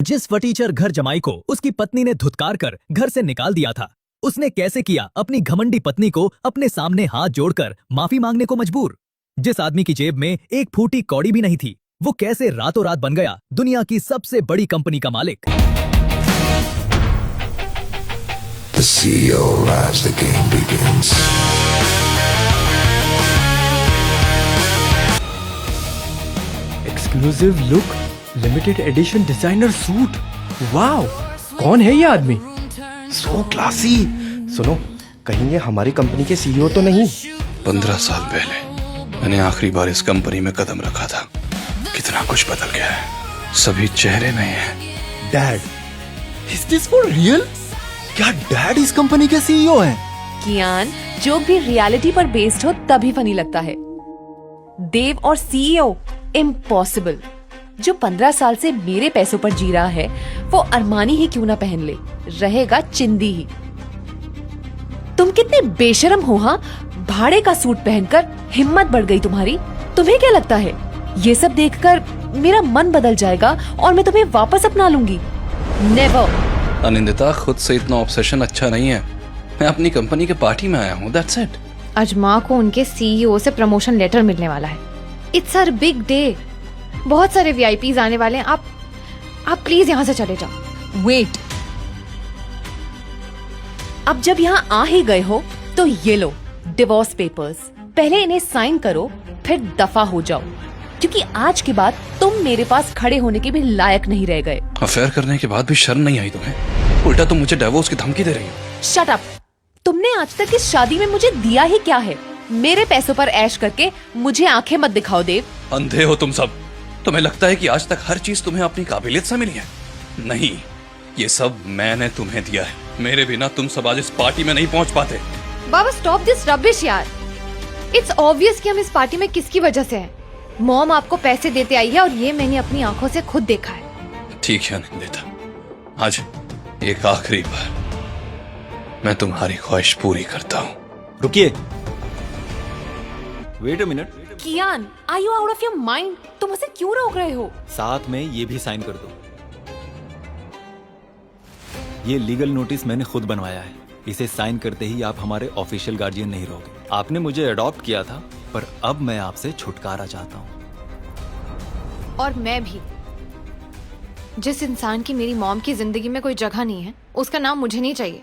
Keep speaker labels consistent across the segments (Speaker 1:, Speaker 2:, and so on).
Speaker 1: जिस फटीचर घर जमाई को उसकी पत्नी ने धुतकार कर घर से निकाल दिया था, उसने कैसे किया अपनी घमंडी पत्नी को अपने सामने हाथ जोड़कर माफी मांगने को मजबूर। जिस आदमी की जेब में एक फूटी कौड़ी भी नहीं थी, वो कैसे रातों रात बन गया दुनिया की सबसे बड़ी कंपनी का मालिक।
Speaker 2: The CEO as the game begins.
Speaker 3: Exclusive look, limited edition designer suit. Wow, कौन है ये आदमी?
Speaker 4: So classy. सुनो, कहीं ये हमारी कंपनी के सीईओ तो नहीं?
Speaker 5: 15 साल पहले मैंने आखिरी बार इस कंपनी में कदम रखा था। कितना कुछ बदल गया है, सभी चेहरे नए हैं।
Speaker 4: Dad, is this for real? क्या डैड इस कंपनी के सीईओ हैं?
Speaker 6: कियान, जो भी रियलिटी पर बेस्ड हो तभी फनी लगता है। देव और सीईओ, इम्पॉसिबल। जो 15 साल से मेरे पैसों पर जी रहा है वो अरमानी ही क्यों ना पहन ले, रहेगा चिंदी ही। तुम कितने बेशरम हो, हाँ? भाड़े का सूट पहनकर हिम्मत बढ़ गई तुम्हारी। तुम्हें क्या लगता है ये सब देखकर मेरा मन बदल जाएगा और मैं तुम्हें वापस अपना लूंगी? नेवर।
Speaker 5: अनिंदिता, खुद से इतना ऑब्सेशन अच्छा नहीं है। मैं अपनी कंपनी के पार्टी में आया हूँ, दैट्स इट।
Speaker 7: आज माँ को उनके सीईओ से प्रमोशन लेटर मिलने वाला है। It's her big day. बहुत सारे वीआईपीज आने वाले हैं। आप प्लीज यहाँ से चले जाओ।
Speaker 6: वेट, अब जब यहाँ आ ही गए हो तो ये लो डिवोर्स पेपर्स। पहले इन्हें साइन करो, फिर दफा हो जाओ, क्योंकि आज के बाद तुम मेरे पास खड़े होने के भी लायक नहीं रह गए।
Speaker 5: अफेयर करने के बाद भी शर्म नहीं आई तुम्हें? उल्टा तुम मुझे डिवोर्स की धमकी दे रही हो।
Speaker 6: Shut up. तुमने आज तक इस शादी में मुझे दिया ही क्या है? मेरे पैसों पर ऐश करके मुझे आंखें मत दिखाओ देव।
Speaker 5: अंधे हो तुम सब। तुम्हें लगता है कि आज तक हर चीज तुम्हें अपनी काबिलियत से मिली है? नहीं, ये सब मैंने तुम्हें दिया है। मेरे बिना तुम सब आज इस पार्टी में नहीं पहुंच पाते।
Speaker 7: बाबा स्टॉप दिस रबिश यार। इट्स ऑब्वियस कि हम इस पार्टी में किसकी वजह से हैं। मॉम आपको पैसे देते आई है और ये मैंने अपनी आंखों से खुद देखा है।
Speaker 5: ठीक है अनिंदिता, आज एक आखिरी बार मैं तुम्हारी ख्वाहिश पूरी करता हूँ।
Speaker 3: रुकिए, wait a minute.
Speaker 6: Kiaan, are you out of your mind? तुम उसे क्यों रोक रहे हो?
Speaker 3: साथ में ये भी साइन कर दो। ये लीगल नोटिस मैंने खुद बनवाया है। इसे साइन करते ही आप हमारे ऑफिशियल गार्जियन नहीं रहोगे। आपने मुझे अडॉप्ट किया था, पर अब मैं आपसे छुटकारा चाहता हूँ।
Speaker 7: और मैं भी। जिस इंसान की मेरी मॉम की जिंदगी में कोई जगह नहीं है, उसका नाम मुझे नहीं चाहिए।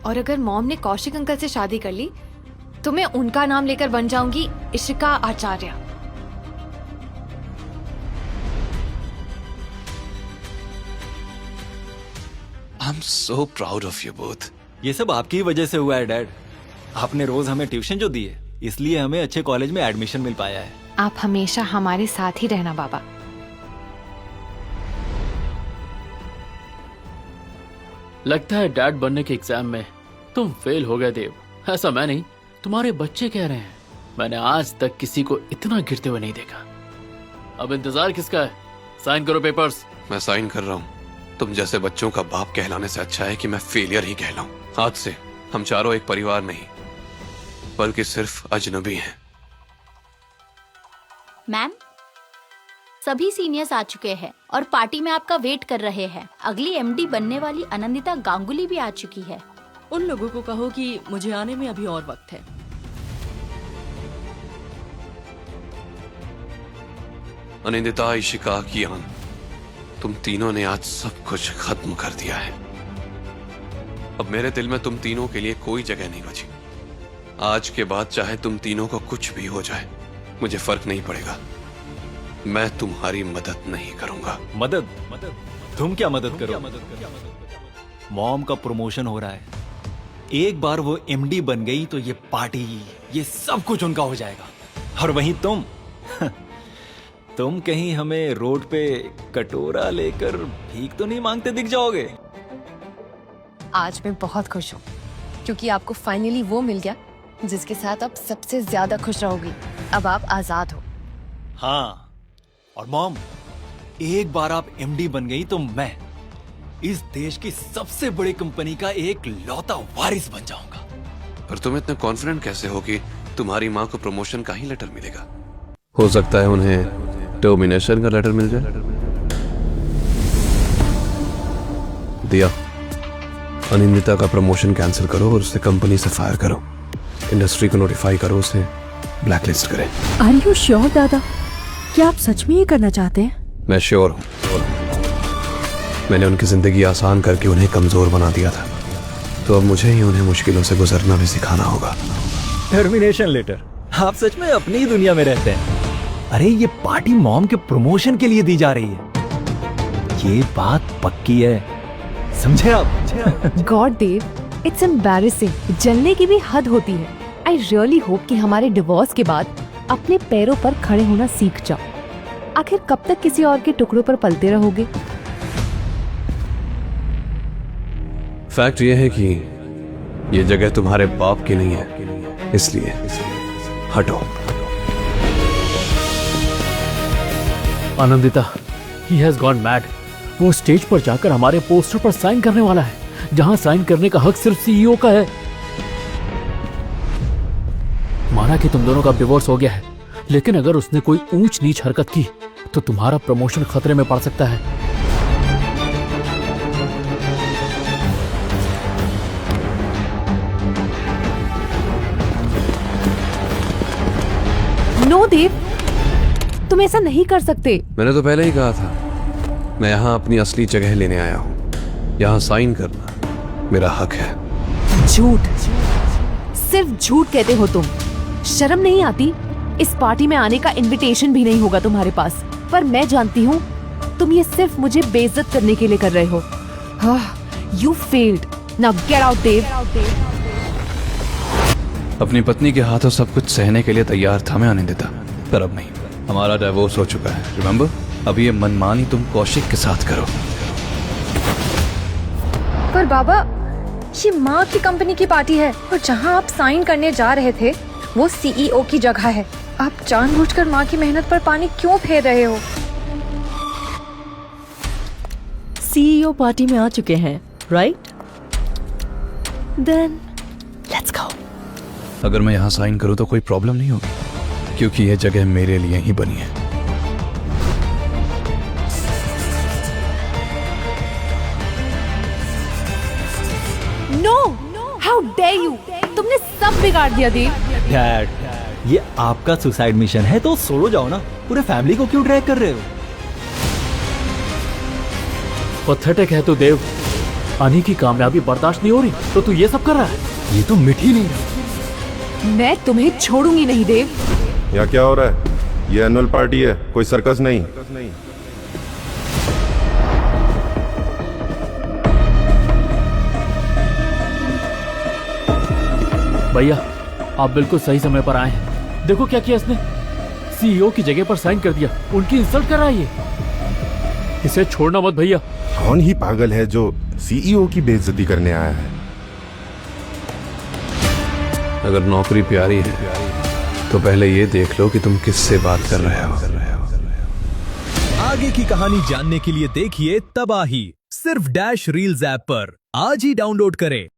Speaker 7: और अगर मॉम ने कौशिक अंकल से शादी कर ली तो मैं उनका नाम लेकर बन जाऊंगी इशिका आचार्य।
Speaker 5: I'm so proud of you both.
Speaker 3: ये सब आपकी ही वजह से हुआ है डैड। आपने रोज हमें ट्यूशन जो दी है, इसलिए हमें अच्छे कॉलेज में एडमिशन मिल पाया है।
Speaker 7: आप हमेशा हमारे साथ ही रहना बाबा।
Speaker 8: लगता है डैड बनने के एग्जाम में तुम फेल हो गए देव। ऐसा मैं नहीं, तुम्हारे बच्चे कह रहे हैं। मैंने आज तक किसी को इतना गिरते हुए नहीं देखा। अब इंतजार किसका है? साइन करो पेपर्स।
Speaker 5: मैं साइन कर रहा हूँ। तुम जैसे बच्चों का बाप कहलाने से अच्छा है कि मैं फेलियर ही कहलाऊं। आज से हम चारों एक परिवार नहीं, बल्कि सिर्फ अजनबी हैं।
Speaker 9: मैम, सभी सीनियर्स आ चुके हैं और पार्टी में आपका वेट कर रहे हैं। अगली एमडी बनने वाली अनंदिता गांगुली भी आ चुकी है।
Speaker 10: उन लोगों को कहो कि मुझे आने में अभी और वक्त है।
Speaker 5: अनिंदिता, इशिका, कियान, तुम तीनों ने आज सब कुछ खत्म कर दिया है। अब मेरे दिल में तुम तीनों के लिए कोई जगह नहीं बची। आज के बाद चाहे तुम तीनों को कुछ भी हो जाए, मुझे फर्क नहीं पड़ेगा। मैं तुम्हारी मदद नहीं करूंगा।
Speaker 3: मदद? तुम क्या मदद करो? मॉम का प्रमोशन हो रहा है। एक बार वो एमडी बन गई तो ये पार्टी, ये सब कुछ उनका हो जाएगा। और वहीं तुम तुम कहीं हमें रोड पे कटोरा लेकर भीख तो नहीं मांगते दिख जाओगे?
Speaker 7: आज मैं बहुत खुश हूँ क्योंकि आपको फाइनली वो मिल गया जिसके साथ आप सबसे ज्यादा खुश रहोगी। अब आप आजाद हो।
Speaker 3: हाँ, और मॉम, एक बार आप एमडी बन गई तो मैं इस देश की सबसे बड़ी कंपनी का एक लौता वारिस बन जाऊंगा।
Speaker 5: पर तुम इतने कॉन्फिडेंट कैसे हो कि तुम्हारी माँ को प्रमोशन का ही लेटर मिलेगा? हो सकता है उन्हें टर्मिनेशन का लेटर मिल जाए। दिया, अनिंदिता का प्रमोशन कैंसिल करो और उसे कंपनी से फायर करो। इंडस्ट्री को नोटिफाई करो, उसे ब्लैकलिस्ट करें।
Speaker 10: आर यू श्योर दादा? क्या आप सच में ये करना चाहते हैं?
Speaker 5: मैं श्योर हूँ। मैंने उनकी जिंदगी आसान करके उन्हें कमजोर बना दिया था, तो अब मुझे ही उन्हें मुश्किलों से गुजरना भी सिखाना होगा।
Speaker 1: Termination letter. आप सच में अपनी ही दुनिया में रहते हैं। अरे ये पार्टी मॉम के प्रमोशन के लिए दी जा रही है, ये बात पक्की है, समझे आप?
Speaker 6: God Dev, it's embarrassing. जलने की भी हद होती है। आई रियली होप कि हमारे डिवोर्स के बाद अपने पैरों पर खड़े होना सीख जाओ। आखिर कब तक किसी और के टुकड़ों पर पलते रहोगे?
Speaker 5: फैक्ट ये है कि ये जगह तुम्हारे बाप की नहीं है, इसलिए हटो।
Speaker 8: Anandita, he has gone mad। वो स्टेज पर जाकर हमारे पोस्टर पर साइन करने वाला है, जहां साइन करने का हक सिर्फ सीईओ का है। माना कि तुम दोनों का डिवोर्स हो गया है, लेकिन अगर उसने कोई ऊंच नीच हरकत की तो तुम्हारा प्रमोशन खतरे में पड़ सकता है।
Speaker 6: नो देव, तुम ऐसा नहीं कर सकते।
Speaker 5: मैंने तो पहले ही कहा था, मैं यहाँ अपनी असली जगह लेने आया हूँ। यहाँ साइन करना मेरा हक है।
Speaker 6: झूठ, सिर्फ झूठ कहते हो तुम। शर्म नहीं आती? इस पार्टी में आने का इनविटेशन भी नहीं होगा तुम्हारे पास। पर मैं जानती हूँ तुम ये सिर्फ मुझे बेइज्जत करने के लिए कर रहे हो। You failed. Now get out Dev.
Speaker 11: अपनी पत्नी के हाथों सब कुछ सहने के लिए तैयार था मैं आनंदिता, पर अब नहीं। हमारा डिवोर्स हो चुका है, रिमेंबर? अब ये मनमानी तुम कौशिक के साथ करो।
Speaker 7: पर बाबा, ये माँ की कंपनी की पार्टी है और जहाँ आप साइन करने जा रहे थे वो सीईओ की जगह है। आप जानबूझकर माँ की मेहनत पर पानी क्यों फेर रहे हो?
Speaker 10: सीईओ पार्टी में आ चुके हैं, राइट? Then let's go.
Speaker 11: अगर मैं यहाँ साइन करूँ तो कोई प्रॉब्लम नहीं होगी, क्योंकि यह जगह मेरे लिए ही बनी है।
Speaker 6: No, how dare you! तुमने सब बिगाड़ दिया देव।
Speaker 1: डैड, ये आपका सुसाइड मिशन है तो सोलो जाओ ना, पूरे फैमिली को क्यों ड्रैग कर रहे हो?
Speaker 8: पथेटिक है तू देव। अनी की कामयाबी बर्दाश्त नहीं हो रही तो तू ये सब कर रहा है।
Speaker 1: ये तो मिट ही नहीं रहा।
Speaker 6: मैं तुम्हें छोड़ूंगी नहीं देव।
Speaker 12: यहाँ क्या हो रहा है? ये एनुअल पार्टी है, कोई सर्कस नहीं।
Speaker 8: भैया, आप बिल्कुल सही समय पर आए हैं। देखो क्या किया इसने, सीईओ की जगह पर साइन कर दिया। उनकी इंसल्ट कर रहा है ये। इसे छोड़ना मत भैया।
Speaker 12: कौन ही पागल है जो सीईओ की बेइज्जती करने आया है?
Speaker 5: अगर नौकरी प्यारी है तो पहले ये देख लो कि तुम किससे बात कर रहे हो।
Speaker 1: आगे की कहानी जानने के लिए देखिए तबाही, सिर्फ डैश रील्स ऐप पर। आज ही डाउनलोड करें।